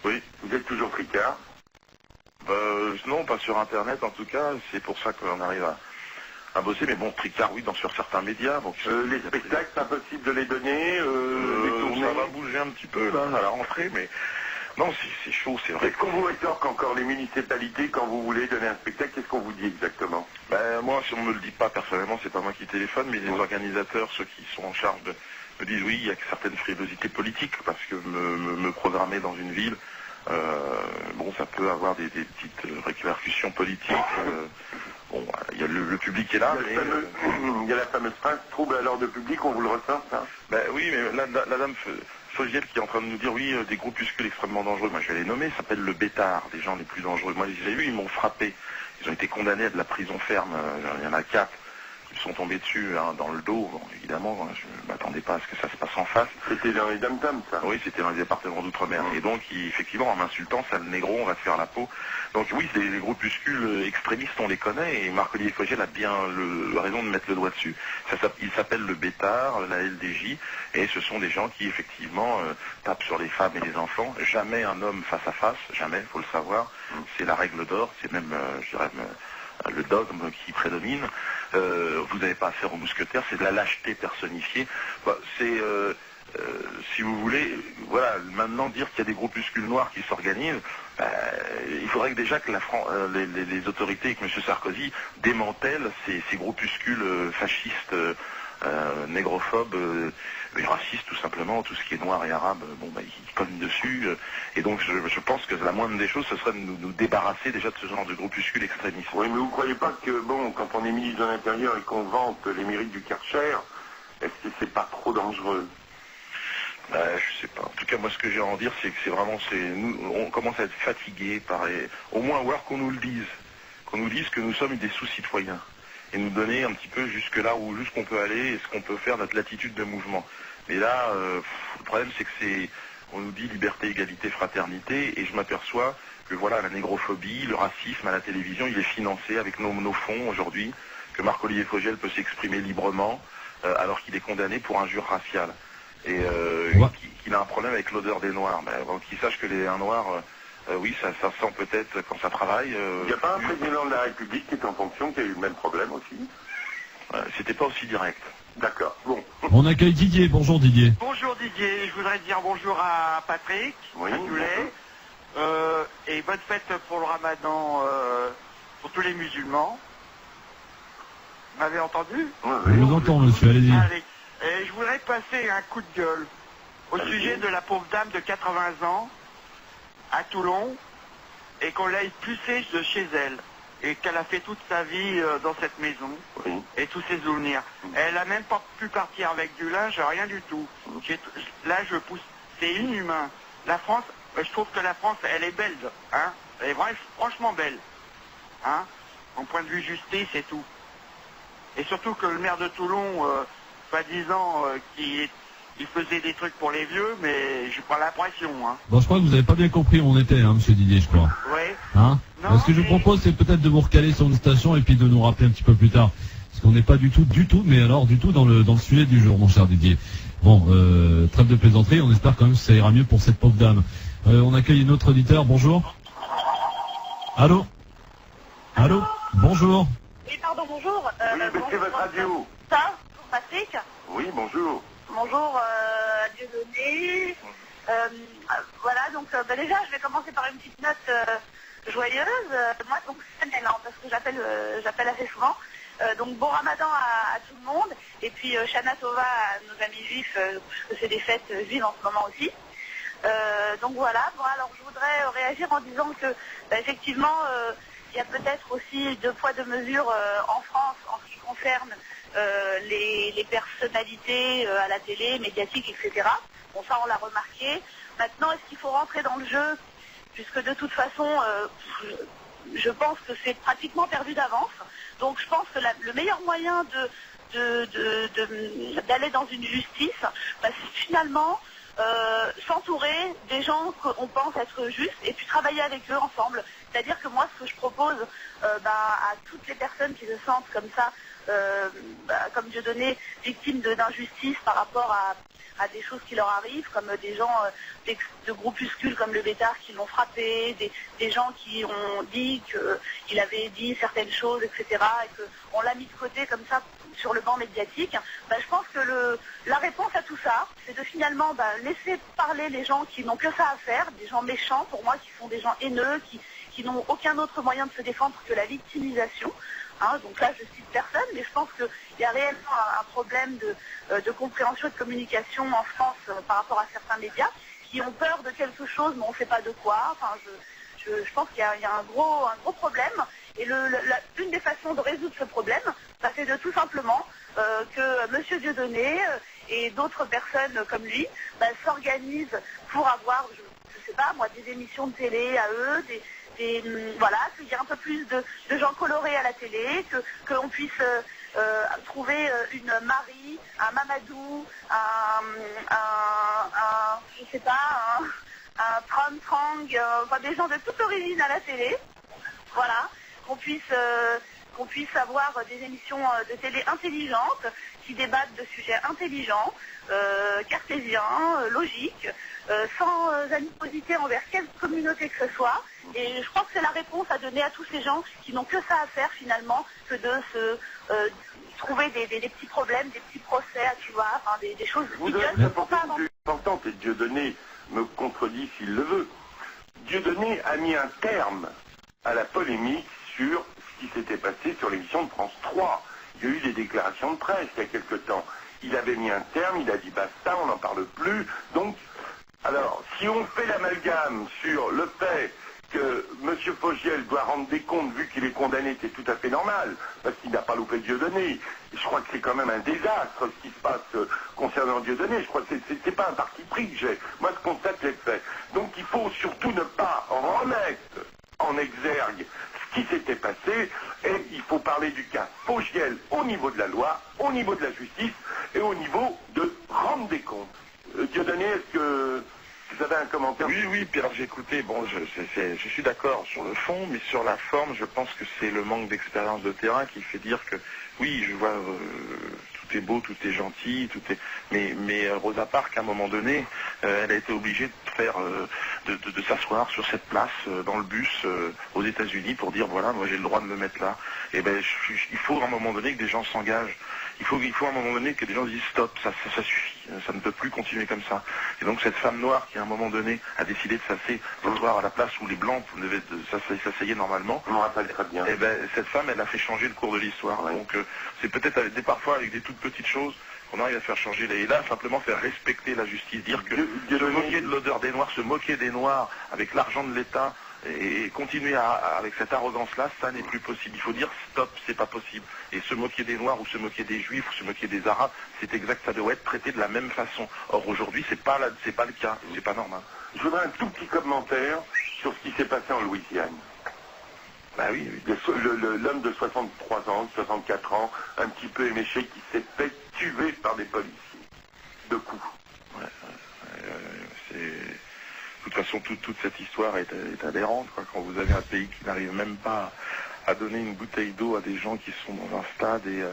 Oui. Vous êtes toujours tricard? Non, pas sur Internet en tout cas. C'est pour ça qu'on arrive à bosser. Mais bon, tricard, oui, sur certains médias. Donc, les spectacles, pas possible de les donner. Ça va bouger un petit peu là à la rentrée, mais Non, c'est chaud, c'est vrai. Qu'est-ce qu'on vous rétorque encore, les municipalités, quand vous voulez donner un spectacle? Qu'est-ce qu'on vous dit exactement? Moi, si on ne me le dit pas personnellement, c'est pas moi qui téléphone, mais les organisateurs, ceux qui sont en charge me disent oui, il y a certaines frilosités politiques, parce que me programmer dans une ville, ça peut avoir des petites répercussions politiques. Il y a le public est là. Il y a la fameuse phrase, trouble à l'ordre public, on vous le ressort, ça? Oui, mais la dame Fogiel qui est en train de nous dire, oui, des groupuscules extrêmement dangereux. Moi, je vais les nommer, ça s'appelle le Bétard, des gens les plus dangereux. Moi, j'ai vu, ils m'ont frappé. Ils ont été condamnés à de la prison ferme. Il y en a 4 qui sont tombés dessus dans le dos. Bon, évidemment, je ne m'attendais pas à ce que ça se passe en face. C'était dans les dom-toms, ça? Oui, c'était dans les départements d'outre-mer. Et donc, effectivement, en m'insultant, sale négro, on va se faire la peau. Donc oui, les groupuscules extrémistes, on les connaît, et Marc-Olivier Fogiel a bien raison de mettre le doigt dessus. Il s'appelle le Bétard, la LDJ, et ce sont des gens qui, effectivement, tapent sur les femmes et les enfants. Jamais un homme face à face, jamais, faut le savoir. C'est la règle d'or, c'est même, je dirais, le dogme qui prédomine. Vous n'avez pas affaire aux mousquetaires, c'est de la lâcheté personnifiée. Si vous voulez, voilà, maintenant dire qu'il y a des groupuscules noirs qui s'organisent, il faudrait que déjà que les autorités et que M. Sarkozy démantèlent ces groupuscules fascistes, négrophobes, racistes tout simplement, tout ce qui est noir et arabe, ils cognent dessus. Et donc je pense que la moindre des choses, ce serait de nous débarrasser déjà de ce genre de groupuscules extrémistes. Oui, mais vous ne croyez pas que, quand on est ministre de l'Intérieur et qu'on vante les mérites du Karcher, est-ce que c'est pas trop dangereux? Je sais pas. En tout cas, moi, ce que j'ai à en dire, c'est que nous, on commence à être fatigués par au moins voir qu'on nous le dise. Qu'on nous dise que nous sommes des sous-citoyens. Et nous donner un petit peu jusque là où jusqu'on peut aller et ce qu'on peut faire, notre latitude de mouvement. Mais là, le problème, c'est que on nous dit liberté, égalité, fraternité, et je m'aperçois que voilà, la négrophobie, le racisme à la télévision, il est financé avec nos fonds aujourd'hui, que Marc-Olivier Fogiel peut s'exprimer librement, alors qu'il est condamné pour injure raciale. Et qu'il a un problème avec l'odeur des Noirs. Qu'il sache que un Noir, oui, ça sent peut-être quand ça travaille. Il n'y a pas un président de la République qui est en fonction qui a eu le même problème aussi? C'était pas aussi direct. D'accord, bon. On accueille Didier, bonjour Didier. Bonjour Didier, je voudrais dire bonjour à Patrick, oui, à Toulet, et bonne fête pour le Ramadan pour tous les musulmans. Vous m'avez entendu? Je vous entends, monsieur, allez-y. Allez. Et je voudrais passer un coup de gueule au sujet de la pauvre dame de 80 ans à Toulon et qu'on l'a expulsée de chez elle et qu'elle a fait toute sa vie dans cette maison et tous ses souvenirs. Elle n'a même pas pu partir avec du linge, rien du tout. Là, je pousse. C'est inhumain. La France, je trouve que la France, elle est belle. Hein, elle est franchement belle. Hein, en point de vue justice et tout. Et surtout que le maire de Toulon... soi-disant qu'il faisait des trucs pour les vieux, mais j'ai pas l'impression. Hein. Bon, je crois que vous n'avez pas bien compris où on était, monsieur Didier, je crois. Oui. Ce que je vous propose, c'est peut-être de vous recaler sur une station et puis de nous rappeler un petit peu plus tard. Parce qu'on n'est pas du tout, mais alors du tout dans le sujet du jour, mon cher Didier. Bon, trêve de plaisanterie, on espère quand même que ça ira mieux pour cette pauvre dame. On accueille une autre auditeur, bonjour. Allô? Bonjour. Oui, pardon, bonjour. Baissez votre radio. Ça, Patrick? Oui, bonjour. Bonjour, Dieudonné. Voilà, donc déjà, je vais commencer par une petite note joyeuse. Moi, donc, c'est parce que j'appelle assez souvent. Donc, bon Ramadan à tout le monde. Et puis, Shana Tova à nos amis juifs, parce que c'est des fêtes juives en ce moment aussi. Donc, voilà. Bon, alors, je voudrais réagir en disant que, effectivement, il y a peut-être aussi 2 poids 2 mesures en France en ce qui concerne les personnalités à la télé, médiatiques, etc. Bon, ça, on l'a remarqué. Maintenant, est-ce qu'il faut rentrer dans le jeu? Puisque de toute façon, je pense que c'est pratiquement perdu d'avance. Donc, je pense que le meilleur moyen d'aller dans une justice, c'est finalement s'entourer des gens qu'on pense être justes et puis travailler avec eux ensemble. C'est-à-dire que moi, ce que je propose à toutes les personnes qui se sentent comme ça comme Dieudonné, victimes d'injustice par rapport à des choses qui leur arrivent, comme des gens de groupuscules comme le Bétard qui l'ont frappé, des gens qui ont dit qu'il avait dit certaines choses, etc., et qu'on l'a mis de côté comme ça sur le banc médiatique. Je pense que la réponse à tout ça, c'est de finalement laisser parler les gens qui n'ont que ça à faire, des gens méchants pour moi, qui sont des gens haineux, qui n'ont aucun autre moyen de se défendre que la victimisation. Donc là, je cite personne, mais je pense qu'il y a réellement un problème de compréhension et de communication en France par rapport à certains médias qui ont peur de quelque chose, mais on ne sait pas de quoi. Enfin, je pense qu'il y a un gros problème. Et une des façons de résoudre ce problème, c'est de tout simplement que M. Dieudonné et d'autres personnes comme lui s'organisent pour avoir, je ne sais pas moi, des émissions de télé à eux, voilà, qu'il y ait un peu plus de gens colorés à la télé, qu'on puisse trouver une Marie, un Mamadou, je sais pas, un Tran Trang, des gens de toute origine à la télé, voilà, qu'on puisse avoir des émissions de télé intelligentes, qui débattent de sujets intelligents, cartésiens, logiques, sans animosité envers quelque communauté que ce soit. Et je crois que c'est la réponse à donner à tous ces gens qui n'ont que ça à faire finalement, que de se trouver des petits problèmes, des petits procès, tu vois, enfin, des choses idiotes. Importante, et Dieudonné me contredit s'il le veut. Dieudonné a mis un terme à la polémique sur ce qui s'était passé sur l'émission de France 3. Il y a eu des déclarations de presse il y a quelque temps. Il avait mis un terme, il a dit basta, on n'en parle plus. Donc, alors, si on fait l'amalgame sur le fait que M. Fogiel doit rendre des comptes vu qu'il est condamné, c'est tout à fait normal, parce qu'il n'a pas loupé Dieudonné. Je crois que c'est quand même un désastre ce qui se passe concernant Dieudonné. Je crois que c'est pas un parti pris que j'ai. Moi, je constate les faits. Donc, il faut surtout ne pas remettre en exergue ce qui s'était passé, et il faut parler du cas Fogiel au niveau de la loi, au niveau de la justice, et au niveau de rendre des comptes. Dieudonné, est-ce que vous avez un commentaire? Oui, Pierre, j'ai écouté. Bon, je suis d'accord sur le fond, mais sur la forme, je pense que c'est le manque d'expérience de terrain qui fait dire que, oui, je vois, tout est beau, tout est gentil, mais Rosa Parks, à un moment donné, elle a été obligée de s'asseoir sur cette place dans le bus aux États-Unis pour dire, voilà, moi j'ai le droit de me mettre là. Et il faut à un moment donné que des gens s'engagent. Il faut à un moment donné que des gens disent stop, ça suffit, ça ne peut plus continuer comme ça. Et donc cette femme noire qui à un moment donné a décidé de s'asseoir à la place où les blancs devaient s'asseyer normalement, je me rappelle très bien. Et cette femme, elle a fait changer le cours de l'histoire. Ouais. Donc c'est peut-être parfois avec des toutes petites choses qu'on arrive à faire changer. Et là, simplement faire respecter la justice, dire que se moquer de l'odeur des Noirs, se moquer des Noirs avec l'argent de l'État, et continuer avec cette arrogance-là, ça n'est plus possible. Il faut dire stop, c'est pas possible. Et se moquer des Noirs ou se moquer des Juifs ou se moquer des Arabes, c'est exact, ça doit être traité de la même façon. Or aujourd'hui, c'est pas le cas, c'est pas normal. Je voudrais un tout petit commentaire sur ce qui s'est passé en Louisiane. Oui. L'homme de 63 ans, 64 ans, un petit peu éméché, qui s'est fait tuer par des policiers. De coups. De toute façon, toute cette histoire est adhérente, quoi. Quand vous avez un pays qui n'arrive même pas à donner une bouteille d'eau à des gens qui sont dans un stade et...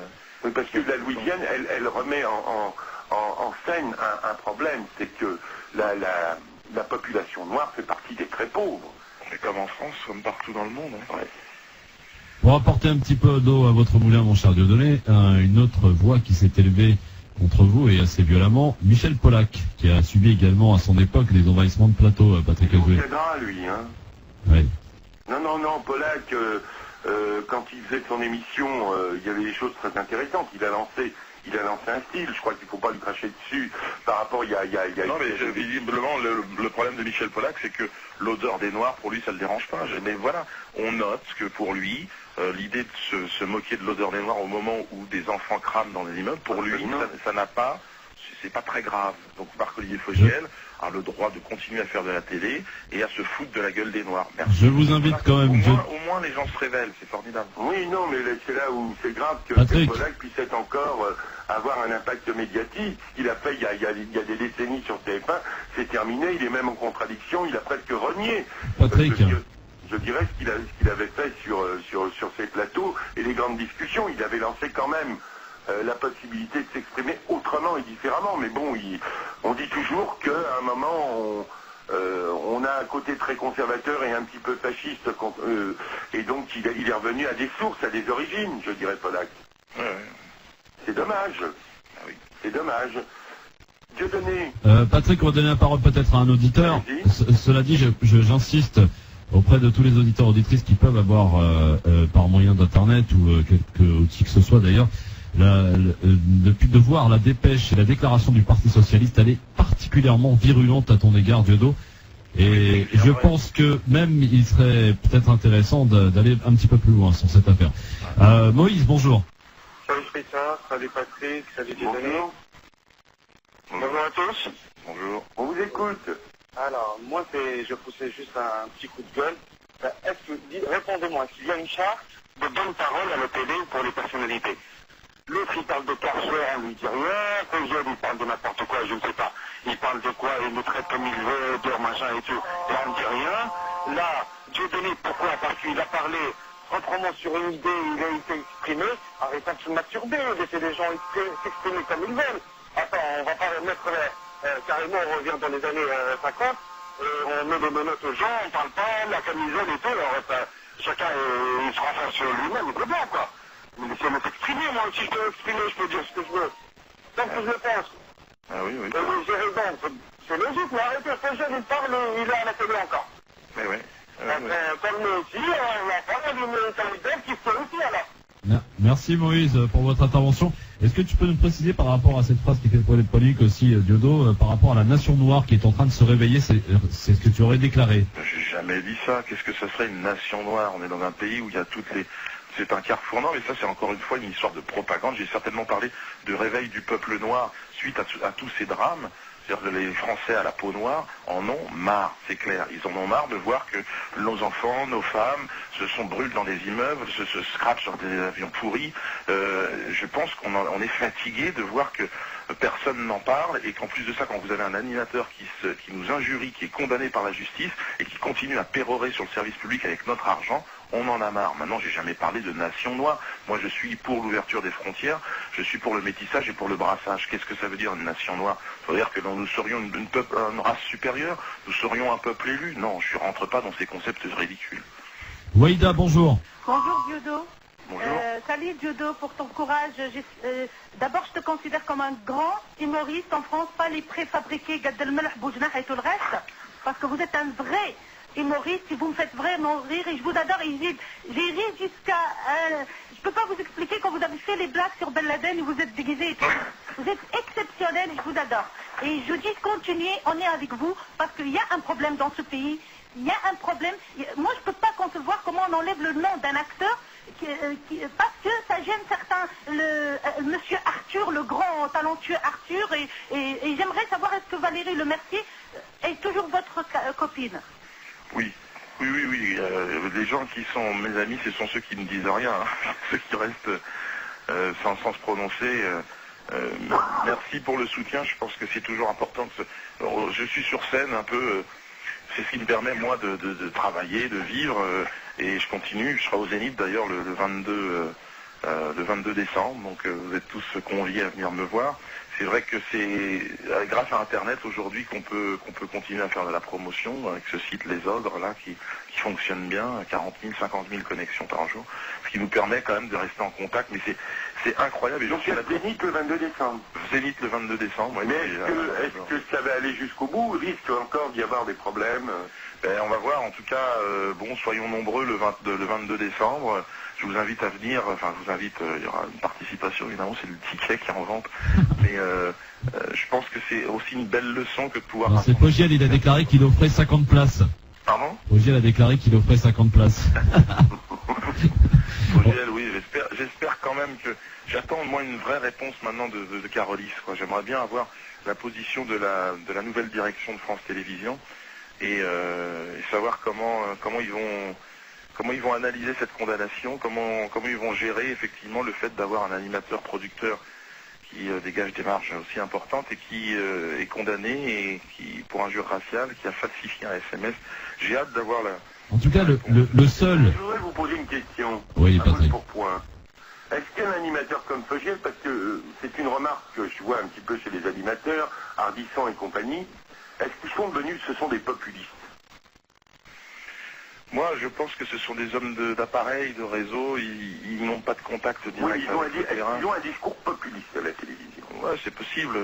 Oui, parce que la Louisiane, elle remet en scène un problème, c'est que la population noire fait partie des très pauvres. C'est comme en France, comme partout dans le monde. Hein. Ouais. Pour apporter un petit peu d'eau à votre moulin, mon cher Dieudonné, une autre voix qui s'est élevée contre vous et assez violemment, Michel Polac, qui a subi également à son époque les envahissements de plateau, Patrick Azoué. C'est grave, lui, hein. Oui. Non, Polac, quand il faisait son émission, il y avait des choses très intéressantes. Il a lancé un style, je crois qu'il ne faut pas lui cracher dessus par rapport, il y a non, mais visiblement, le problème de Michel Polac, c'est que l'odeur des Noirs, pour lui, ça ne le dérange pas. Mais voilà, on note que pour lui, l'idée de se moquer de l'odeur des Noirs au moment où des enfants crament dans les immeubles, pour lui, ça n'a pas, c'est pas très grave. Donc Marc-Olivier Fogiel a le droit de continuer à faire de la télé et à se foutre de la gueule des Noirs. Merci. Je vous invite quand même... Au moins les gens se révèlent, c'est formidable. Oui, non, mais c'est là où c'est grave que Polac puisse être encore... avoir un impact médiatique. Il a fait il y a des décennies sur TF1, c'est terminé, il est même en contradiction, il a presque renié. Patrick, je dirais, ce qu'il avait fait sur ces plateaux et les grandes discussions. Il avait lancé quand même la possibilité de s'exprimer autrement et différemment. Mais bon, on dit toujours qu'à un moment, on a un côté très conservateur et un petit peu fasciste, et donc il est revenu à des sources, à des origines, je dirais, Pollack. Ouais. C'est dommage. Ah oui. C'est dommage. Dieudonné. Patrick, on va donner la parole peut-être à un auditeur. Cela dit, j'insiste auprès de tous les auditeurs auditrices qui peuvent avoir par moyen d'internet ou quelque outil que ce soit d'ailleurs, de voir la dépêche et la déclaration du Parti Socialiste, elle est particulièrement virulente à ton égard, Diodo. Et je pense que même il serait peut-être intéressant d'aller un petit peu plus loin sur cette affaire. Moïse, bonjour. Salut Richard, salut Patrick, salut Dieudonné. Bonjour à tous. Bonjour. On vous écoute. Alors, moi, je poussais juste un petit coup de gueule. Répondez-moi, est-ce qu'il y a une charte de bonne parole à la télé pour les personnalités? L'autre, il parle de Karcher, on lui dit rien. Fogiel, il parle de n'importe quoi, je ne sais pas. Il parle de quoi, il nous traite comme il veut, de machin et tout. Et on ne dit rien. Là, Dieudonné, pourquoi? Parce qu'il a parlé proprement sur une idée, il a été exprimé. Arrêtez de se masturber, laissez les gens s'exprimer comme ils veulent. Attends, on va pas mettre carrément, on revient dans les années 50, on met des menottes aux gens, on parle pas, la camisole et tout, alors chacun il se renferme sur lui-même, il peut bien quoi. Mais laissez-moi s'exprimer, moi aussi je peux exprimer, je peux dire ce que je veux. Tant que je le pense. Ah oui. J'ai raison, c'est logique, mais arrêtez, ce jeune il parle, il est à la télé encore. Mais oui. Comme nous aussi, la femme, elle est une candidate qui fait aussi alors. Merci Moïse pour votre intervention. Est-ce que tu peux nous préciser par rapport à cette phrase qui fait polémique aussi, Diodo, par rapport à la nation noire qui est en train de se réveiller, c'est ce que tu aurais déclaré? J'ai jamais dit ça. Qu'est-ce que ça serait une nation noire? On est dans un pays où il y a toutes les... C'est un carrefour. Non, mais ça, c'est encore une fois une histoire de propagande. J'ai certainement parlé de réveil du peuple noir suite à tous ces drames. C'est-à-dire que les Français à la peau noire en ont marre, c'est clair. Ils en ont marre de voir que nos enfants, nos femmes, se brûlent dans des immeubles, se scratchent sur des avions pourris. Je pense qu'on est fatigué de voir que personne n'en parle et qu'en plus de ça, quand vous avez un animateur qui nous injurie, qui est condamné par la justice et qui continue à pérorer sur le service public avec notre argent, on en a marre. Maintenant, j'ai jamais parlé de nation noire. Moi, je suis pour l'ouverture des frontières, je suis pour le métissage et pour le brassage. Qu'est-ce que ça veut dire une nation noire? Ça veut dire que nous serions une race supérieure, nous serions un peuple élu? Non, je ne rentre pas dans ces concepts ridicules. Waïda, bonjour. Bonjour Diodo. Bonjour. Salut Diodo pour ton courage. D'abord, je te considère comme un grand humoriste en France, pas les préfabriqués Gad El-Melh, Boujnah et tout le reste, parce que vous êtes un vrai humoriste et vous me faites vraiment rire et je vous adore. J'ai ri jusqu'à... je peux pas vous expliquer quand vous avez fait les blagues sur Ben Laden et vous êtes déguisé et tout. Vous êtes exceptionnel, je vous adore. Et je dis continuez, on est avec vous parce qu'il y a un problème dans ce pays. Il y a un problème. Moi, je ne peux pas concevoir comment on enlève le nom d'un acteur parce que ça gêne certains. Monsieur Arthur, le grand talentueux Arthur, et j'aimerais savoir est-ce que Valérie Lemercier est toujours votre copine? Oui. Les gens qui sont mes amis, ce sont ceux qui ne disent rien, hein. Ceux qui restent sans se prononcer. Merci pour le soutien. Je pense que c'est toujours important. Je suis sur scène un peu. C'est ce qui me permet, moi, de travailler, de vivre, et je continue. Je serai au Zénith, d'ailleurs, le 22 décembre, donc vous êtes tous conviés à venir me voir. C'est vrai que c'est grâce à Internet, aujourd'hui, qu'on peut continuer à faire de la promotion, avec ce site Les Ogres, là, qui fonctionne bien, 40 000, 50 000 connexions par jour, ce qui nous permet quand même de rester en contact, mais c'est incroyable. Et donc il y a Zénith le 22 décembre. Zénith le 22 décembre, oui. Mais est-ce que ça va aller jusqu'au bout? Il risque encore d'y avoir des problèmes? On va voir, en tout cas, soyons nombreux le 22 décembre. Je vous invite à venir, il y aura une participation, évidemment, c'est le ticket qui est en vente. Mais je pense que c'est aussi une belle leçon que de pouvoir... C'est Fogiel, il a déclaré qu'il offrait 50 places. Pardon? Fogiel a déclaré qu'il offrait 50 places. Fogiel, oui, j'espère quand même que... J'attends, moi, une vraie réponse maintenant de Carolis, quoi. J'aimerais bien avoir la position de la nouvelle direction de France Télévisions et savoir comment ils vont analyser cette condamnation, comment ils vont gérer effectivement le fait d'avoir un animateur producteur qui dégage des marges aussi importantes et qui est condamné et qui, pour injure raciale, qui a falsifié un SMS. J'ai hâte d'avoir la... En tout cas, le seul... Je voudrais vous poser une question. Oui, Patrick. Pour point. Est-ce qu'un animateur comme Fogiel, parce que c'est une remarque que je vois un petit peu chez les animateurs, Ardisson et compagnie, est-ce qu'ils sont devenus, ce sont des populistes? Moi, je pense que ce sont des hommes d'appareil, de réseau, ils n'ont pas de contact direct. Oui, ils ont un discours populiste à la télévision. Ouais, c'est possible.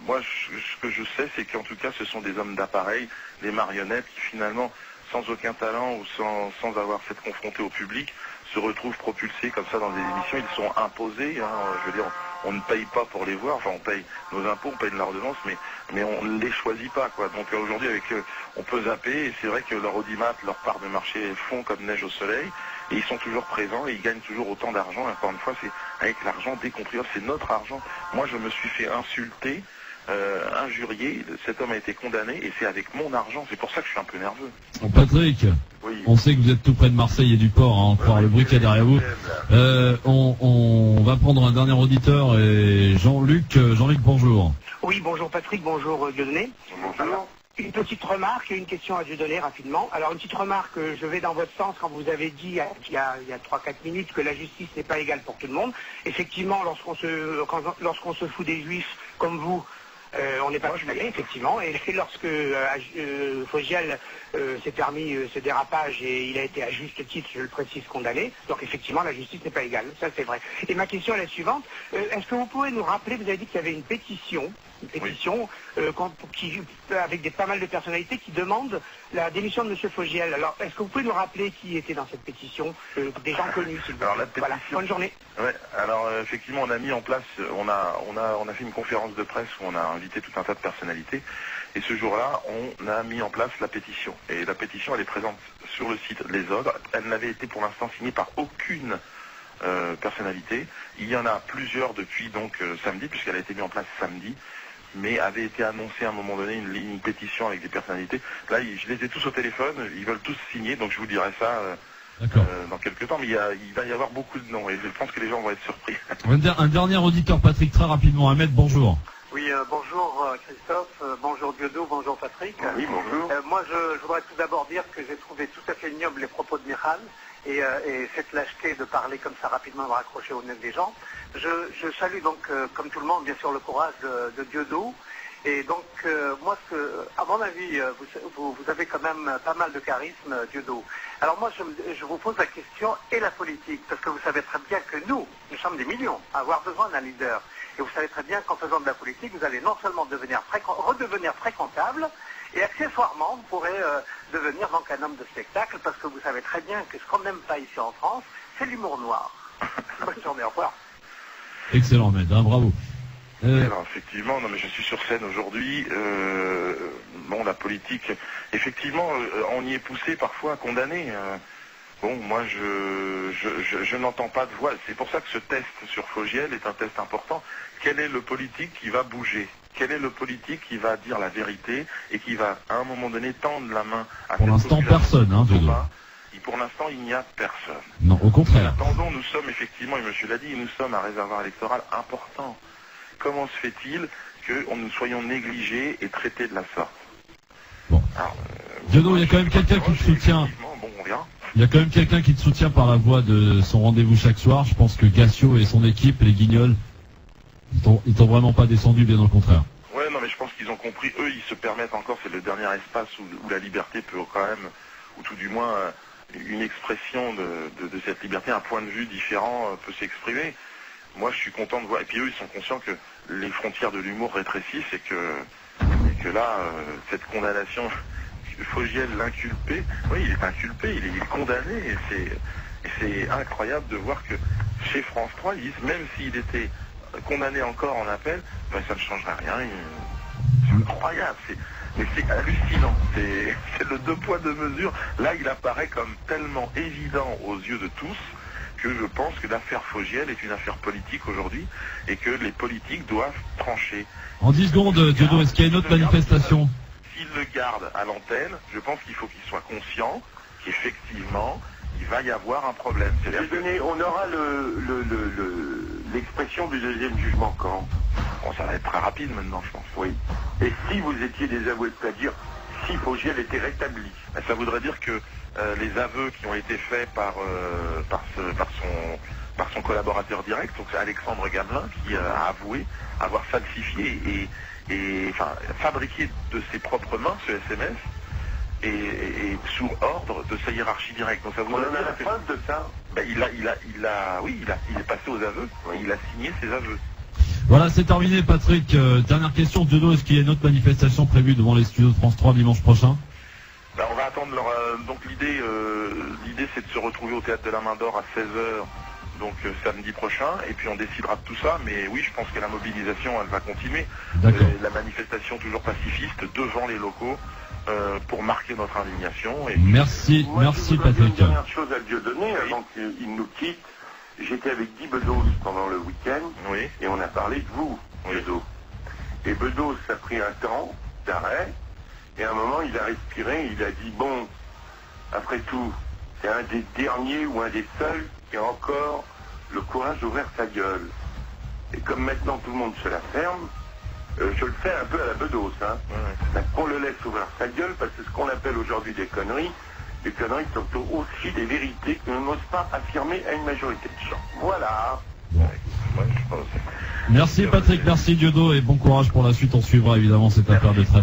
Moi, ce que je sais, c'est qu'en tout cas, ce sont des hommes d'appareil, des marionnettes qui finalement, sans aucun talent ou sans avoir s'être confrontés au public, se retrouvent propulsés comme ça dans des émissions. Ils sont imposés, hein, je veux dire, on ne paye pas pour les voir, enfin on paye nos impôts, on paye de la redevance, mais on ne les choisit pas, quoi. Donc aujourd'hui, on peut zapper, et c'est vrai que leur audimat, leur part de marché fond comme neige au soleil, et ils sont toujours présents, et ils gagnent toujours autant d'argent. Encore une fois, c'est avec l'argent des contribuables, c'est notre argent. Moi, je me suis fait insulter, injurié, cet homme a été condamné, et c'est avec mon argent, c'est pour ça que je suis un peu nerveux. Patrick, oui. On sait que vous êtes tout près de Marseille et du port, hein, on croit le bruit qu'il y a derrière vous. On va prendre un dernier auditeur, et Jean-Luc, bonjour. Oui, bonjour Patrick, bonjour Dieudonné. Bonjour. Une petite remarque et une question à Dieudonné rapidement. Alors une petite remarque, je vais dans votre sens quand vous avez dit il y a 3-4 minutes que la justice n'est pas égale pour tout le monde. Effectivement, lorsqu'on se fout des juifs comme vous, on n'est pas tué, effectivement, et lorsque Fogiel s'est permis ce dérapage et il a été à juste titre, je le précise, condamné, donc effectivement la justice n'est pas égale, ça c'est vrai. Et ma question est la suivante, est-ce que vous pouvez nous rappeler, vous avez dit qu'il y avait une pétition avec pas mal de personnalités qui demandent la démission de M. Fogiel. Alors est-ce que vous pouvez nous rappeler qui était dans cette pétition, des gens connus s'il vous plaît. Alors, la pétition... Voilà, bonne journée. Ouais, alors effectivement on a mis en place, on a fait une conférence de presse où on a invité tout un tas de personnalités, et ce jour-là on a mis en place la pétition, et la pétition elle est présente sur le site Les Ogres. Elle n'avait été pour l'instant signée par aucune personnalité. Il y en a plusieurs depuis donc samedi, puisqu'elle a été mise en place samedi, mais avait été annoncé à un moment donné une pétition avec des personnalités. Là je les ai tous au téléphone, ils veulent tous signer, donc je vous dirai ça dans quelques temps, mais il va y avoir beaucoup de noms, et je pense que les gens vont être surpris. Un dernier auditeur, Patrick, très rapidement. Ahmed, bonjour. Oui, bonjour Christophe, bonjour Diodo, bonjour Patrick. Oui, bonjour. Moi, je voudrais tout d'abord dire que j'ai trouvé tout à fait ignoble les propos de Miral et cette lâcheté de parler comme ça rapidement, de raccrocher au nez des gens. Je salue donc, comme tout le monde, bien sûr, le courage de Diodo. Et donc, moi, à mon avis, vous avez quand même pas mal de charisme, Diodo. Alors moi, je vous pose la question, et la politique, parce que vous savez très bien que nous sommes des millions à avoir besoin d'un leader. Et vous savez très bien qu'en faisant de la politique, vous allez non seulement redevenir fréquentable, et accessoirement, vous pourrez devenir donc un homme de spectacle, parce que vous savez très bien que ce qu'on n'aime pas ici en France, c'est l'humour noir. Bonne journée, au revoir. Excellent, Ahmed, hein, bravo. Alors, effectivement, non mais je suis sur scène aujourd'hui. Bon, la politique, effectivement, on y est poussé parfois à condamner. Bon, moi, je n'entends pas de voix. C'est pour ça que ce test sur Fogiel est un test important. Quel est le politique qui va bouger? Quel est le politique qui va dire la vérité et qui va, à un moment donné, tendre la main à Pour l'instant, personne, hein, Diodo. Et pour l'instant, il n'y a personne. Non, au contraire. Attendons, nous sommes effectivement, et monsieur l'a dit, nous sommes un réservoir électoral important. Comment se fait-il que nous soyons négligés et traités de la sorte? Bon. Diodo, il y a quand même quelqu'un qui te soutient. Bon, on vient. Il y a quand même quelqu'un qui te soutient par la voix de son rendez-vous chaque soir. Je pense que Gassio et son équipe, les Guignols, ils t'ont vraiment pas descendu, bien au contraire. Ouais, non, mais je pense qu'ils ont compris. Eux, ils se permettent encore, c'est le dernier espace où la liberté peut quand même, ou tout du moins une expression de cette liberté, un point de vue différent peut s'exprimer. Moi, je suis content de voir. Et puis eux, ils sont conscients que les frontières de l'humour rétrécissent et que là, cette condamnation, Fogiel l'inculpé, oui, il est inculpé, il est condamné. Et c'est incroyable de voir que chez France 3, ils disent, même s'il était condamné encore en appel, ben, ça ne changerait rien. C'est incroyable. Mais c'est hallucinant. C'est le deux poids, deux mesures. Là, il apparaît comme tellement évident aux yeux de tous que je pense que l'affaire Fogiel est une affaire politique aujourd'hui et que les politiques doivent trancher. En 10 secondes, Diodo, est-ce qu'il y a une autre manifestation? S'il le garde à l'antenne, je pense qu'il faut qu'il soit conscient qu'effectivement, il va y avoir un problème. On aura l'expression du deuxième jugement quand? Bon, ça va être très rapide maintenant, je pense. Oui. Et si vous étiez désavoué, c'est-à-dire si Fogiel était rétabli? Ça voudrait dire que les aveux qui ont été faits par son collaborateur direct, donc c'est Alexandre Gamelin, qui a avoué avoir falsifié et fabriqué de ses propres mains ce SMS et sous ordre de sa hiérarchie directe. Donc ça voudrait dire la preuve de ça. Il est passé aux aveux, il a signé ses aveux. Voilà, c'est terminé, Patrick. Dernière question, Diodo, est-ce qu'il y a une autre manifestation prévue devant les studios de France 3 dimanche prochain? On va attendre donc l'idée c'est de se retrouver au Théâtre de la Main d'Or à 16h, donc samedi prochain, et puis on décidera de tout ça, mais oui, je pense que la mobilisation, elle va continuer. La manifestation toujours pacifiste devant les locaux pour marquer notre indignation. Et merci Patrick. Une dernière chose à Dieudonné, avant qu'il nous quitte. J'étais avec Guy Bedos pendant le week-end, et on a parlé de vous, Bedos. Et Bedos a pris un temps d'arrêt, et à un moment il a respiré, il a dit, bon, après tout, c'est un des derniers ou un des seuls qui a encore le courage d'ouvrir sa gueule. Et comme maintenant tout le monde se la ferme, je le fais un peu à la Bedos, hein. On le laisse ouvrir sa gueule, parce que ce qu'on appelle aujourd'hui des conneries sont aussi des vérités que l'on n'ose pas affirmer à une majorité de gens. Voilà. Merci Patrick, merci Diodo, et bon courage pour la suite. On suivra évidemment cette affaire de très